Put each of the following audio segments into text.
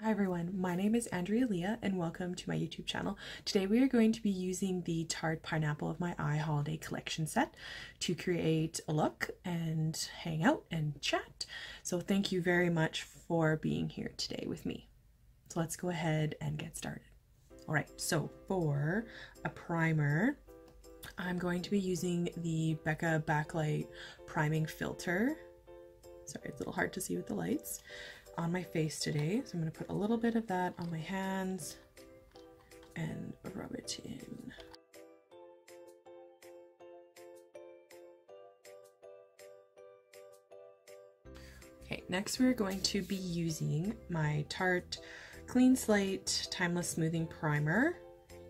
Hi everyone, my name is Andrea Leah and welcome to my YouTube channel. Today we are going to be using the Tarte Pineapple of My Eye Holiday Collection set to create a look and hang out and chat. So thank you very much for being here today with me. So let's go ahead and get started. Alright, so for a primer, I'm going to be using the Becca Backlight Priming Filter. Sorry, it's a little hard to see with the lights. On my face today, so I'm going to put a little bit of that on my hands and rub it in. Okay, next we're going to be using my Tarte Clean Slate Timeless Smoothing Primer,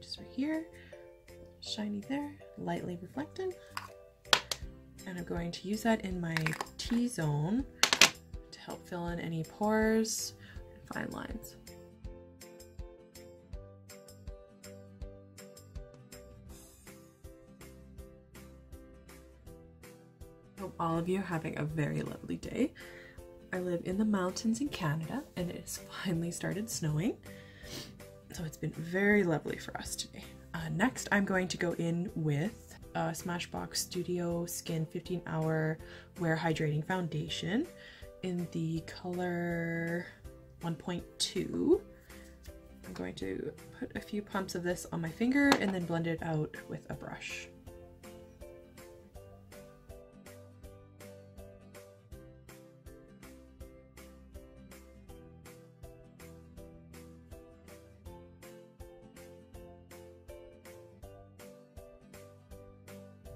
just right here, shiny there, lightly reflected, and I'm going to use that in my T-zone to help fill in any pores and fine lines. Hope all of you are having a very lovely day. I live in the mountains in Canada and it has finally started snowing, so it's been very lovely for us today. Next I'm going to go in with Smashbox Studio Skin 15 Hour Wear Hydrating Foundation in the color 1.2. I'm going to put a few pumps of this on my finger and then blend it out with a brush.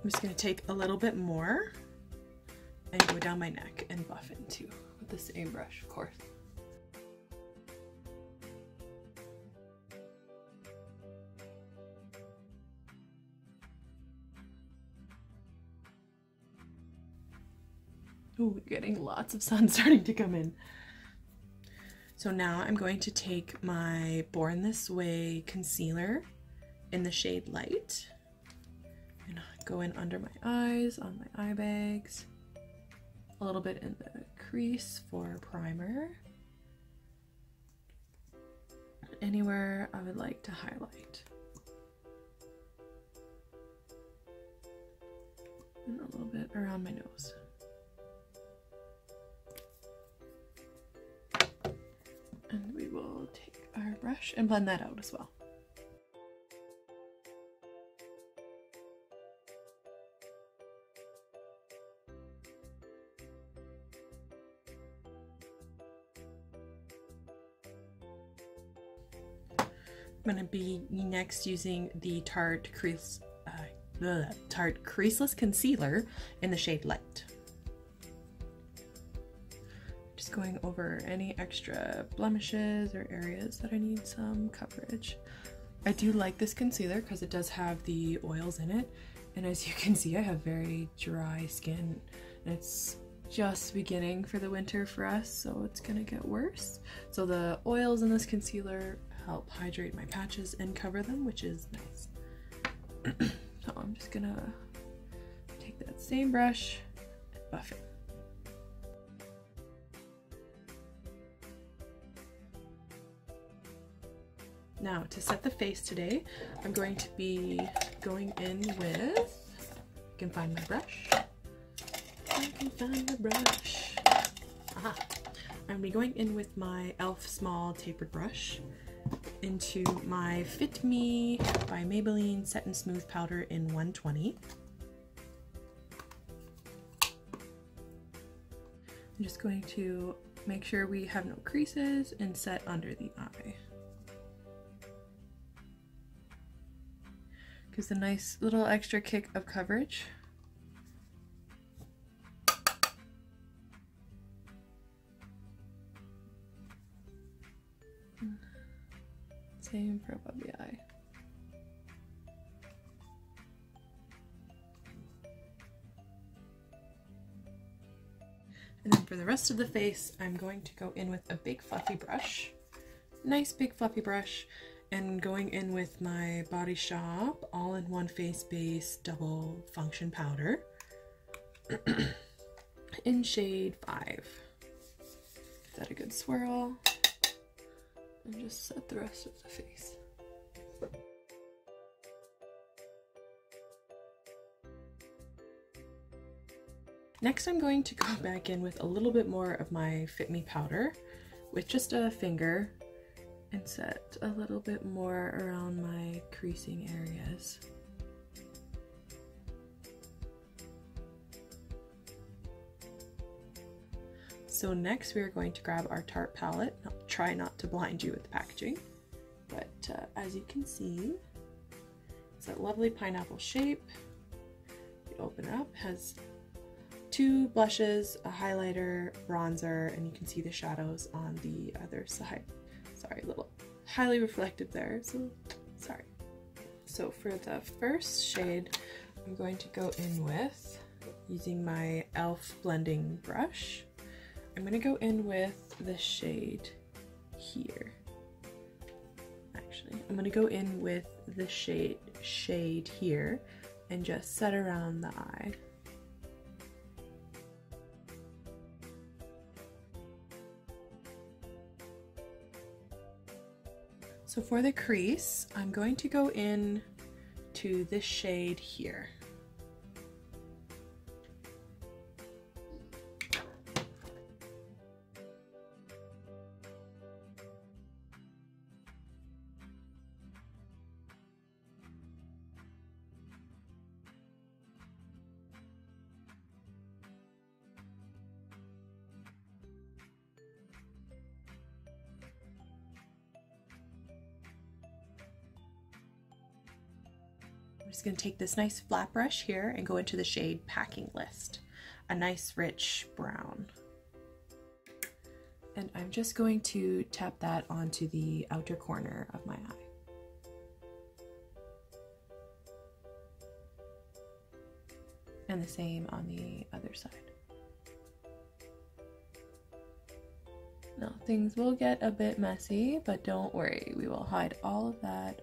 I'm just going to take a little bit more and go down my neck and buff it too with the same brush, of course. Ooh, we're getting lots of sun starting to come in. So now I'm going to take my Born This Way concealer in the shade Light and go in under my eyes, on my eye bags, a little bit in the crease for primer, anywhere I would like to highlight, and a little bit around my nose. And we will take our brush and blend that out as well. I'm going to be next using the Tarte Creaseless Concealer in the shade Light. Just going over any extra blemishes or areas that I need some coverage. I do like this concealer because it does have the oils in it, and as you can see I have very dry skin and it's just beginning for the winter for us, so it's gonna get worse. So the oils in this concealer help hydrate my patches and cover them, which is nice. So I'm just gonna take that same brush and buff it. Now to set the face today, I'm going to be going in with, I can find my brush. I can find the brush. Aha! I'm going to be going in with my e.l.f. small tapered brush into my Fit Me by Maybelline Set and Smooth Powder in 120. I'm just going to make sure we have no creases and set under the eye. Gives a nice little extra kick of coverage. Same for above the eye. And then for the rest of the face, I'm going to go in with a big fluffy brush. Nice big fluffy brush. And going in with my Body Shop All-in-One Face Base Double Function Powder in shade 5. Give that a good swirl. and just set the rest of the face. Next, I'm going to go back in with a little bit more of my Fit Me powder with just a finger and set a little bit more around my creasing areas. So next we are going to grab our Tarte palette. I'll try not to blind you with the packaging, but as you can see, it's that lovely pineapple shape. You open it up, has two blushes, a highlighter, bronzer, and you can see the shadows on the other side. Sorry, a little highly reflective there, so sorry. So for the first shade, I'm going to go in with, using my e.l.f. blending brush, I'm going to go in with the shade here. Actually, I'm going to go in with the shade here and just set around the eye. So for the crease, I'm going to go in to this shade here. I'm just going to take this nice flat brush here and go into the shade Packing List, a nice rich brown. And I'm just going to tap that onto the outer corner of my eye. And the same on the other side. Now things will get a bit messy, but don't worry, we will hide all of that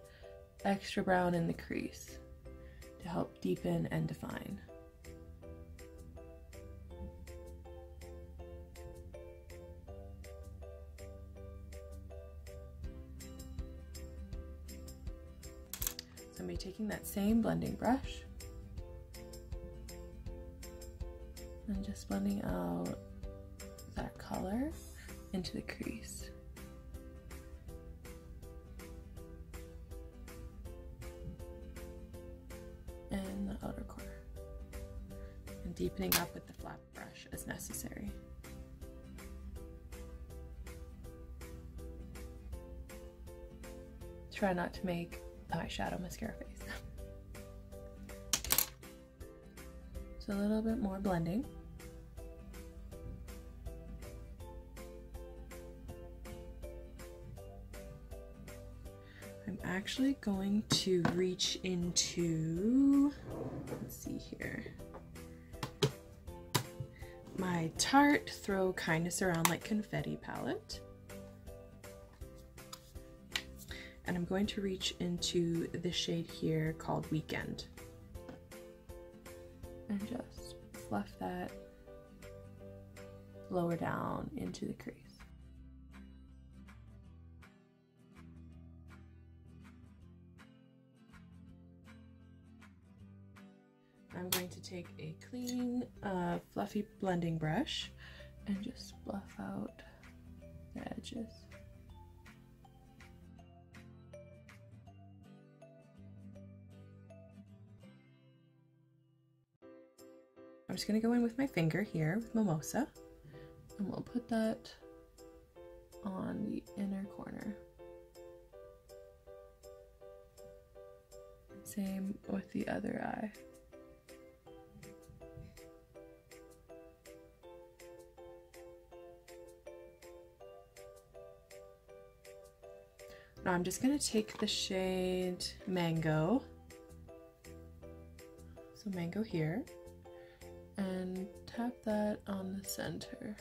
extra brown in the crease to help deepen and define. So I'm going to be taking that same blending brush and just blending out that color into the crease. And the outer corner. And deepening up with the flat brush as necessary. Try not to make eyeshadow mascara face. So a little bit more blending. I'm actually going to reach into, let's see here, my Tarte Throw Kindness Around Like Confetti palette. And I'm going to reach into the shade here called Weekend. And just fluff that lower down into the crease. I'm going to take a clean, fluffy blending brush and just fluff out the edges. I'm just going to go in with my finger here with Mimosa, and we'll put that on the inner corner. Same with the other eye. Now I'm just going to take the shade Mango, so Mango here, and tap that on the center.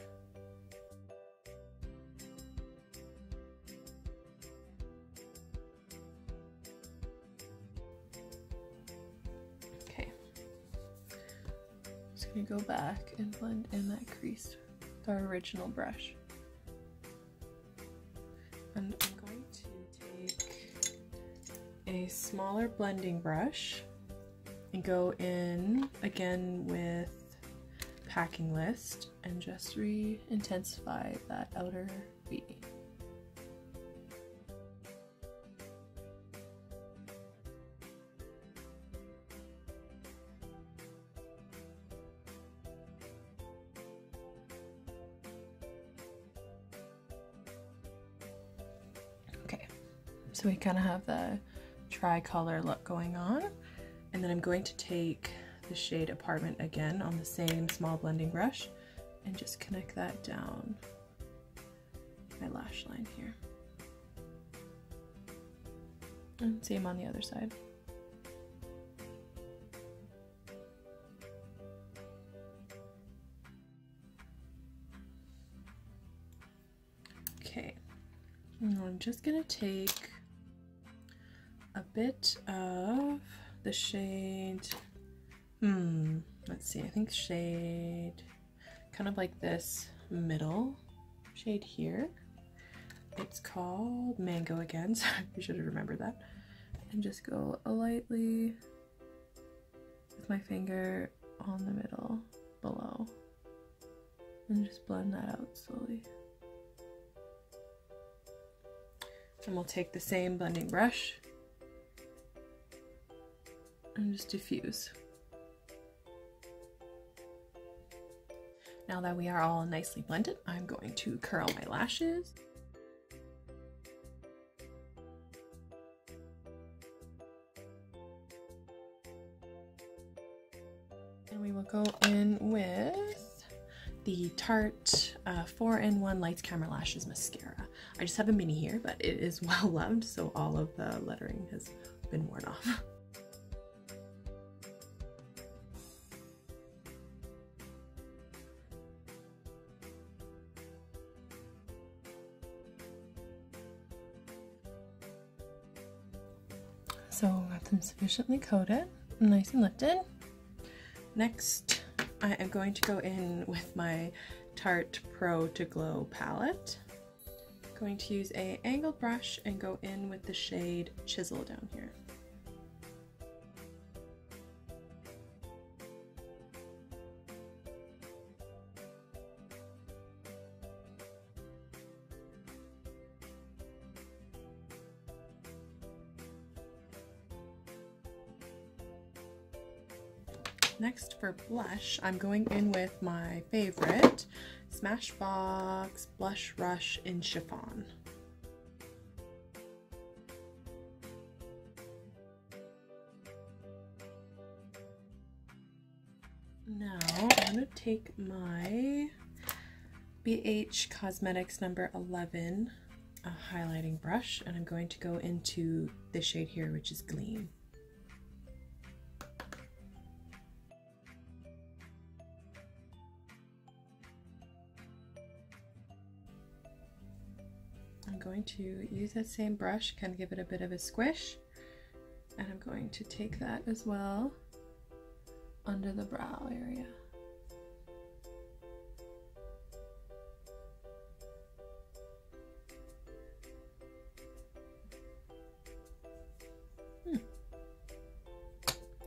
Okay, just going to go back and blend in that crease with our original brush. And I'm going a smaller blending brush and go in again with Packing List and just re-intensify that outer V. Okay, so we kind of have the tri-color look going on, and then I'm going to take the shade Apartment again on the same small blending brush and just connect that down my lash line here. And same on the other side. Okay, and I'm just gonna take a bit of the shade, let's see, I think shade, kind of like this middle shade here. It's called Mango again, so I should have remembered that. And just go lightly with my finger on the middle below. And just blend that out slowly. And we'll take the same blending brush and just diffuse. Now that we are all nicely blended, I'm going to curl my lashes. And we will go in with the Tarte 4-in-1 Lights Camera Lashes Mascara. I just have a mini here, but it is well loved, so all of the lettering has been worn off. So I got them sufficiently coated, nice and lifted. Next, I am going to go in with my Tarte Pro to Glow palette. I'm going to use an angled brush and go in with the shade Chisel down here. Next for blush, I'm going in with my favorite Smashbox Blush Rush in Chiffon. Now I'm going to take my BH Cosmetics number 11 highlighting brush, and I'm going to go into the shade here, which is Gleam. I'm going to use that same brush, kind of give it a bit of a squish, and I'm going to take that as well under the brow area.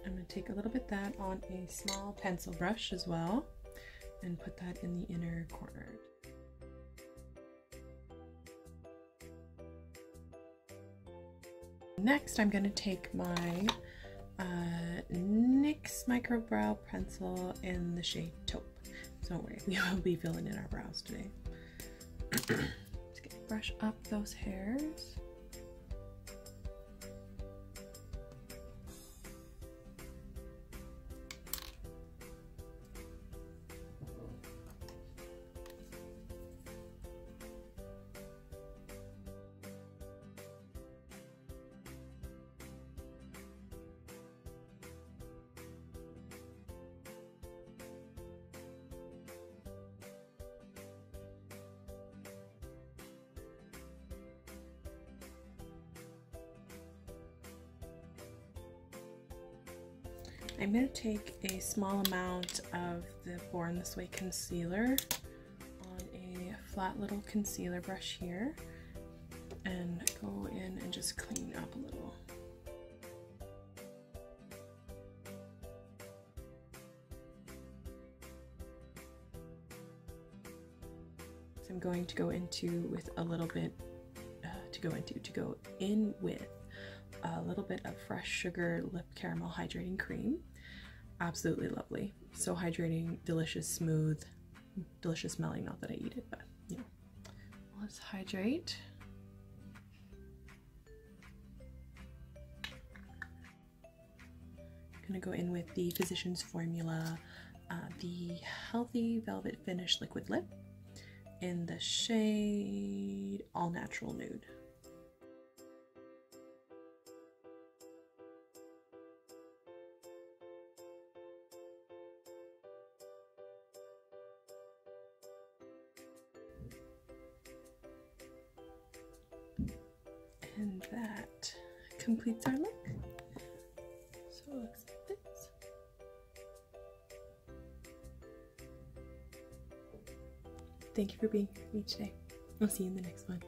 I'm going to take a little bit of that on a small pencil brush as well and put that in the inner corner. Next, I'm going to take my NYX Micro Brow Pencil in the shade Taupe. So don't worry, we will be filling in our brows today. Just gonna brush up those hairs. I'm going to take a small amount of the Born This Way concealer on a flat little concealer brush here and go in and just clean up a little. I'm going to go into with a little bit to go in with a little bit of Fresh Sugar Lip Caramel Hydrating Cream. Absolutely lovely. So hydrating, delicious, smooth, delicious smelling. Not that I eat it, but you know. Let's hydrate. Gonna go in with the Physicians Formula, the Healthy Velvet Finish Liquid Lip in the shade All Natural Nude. And that completes our look. So it looks like this. Thank you for being here with me today. I'll see you in the next one.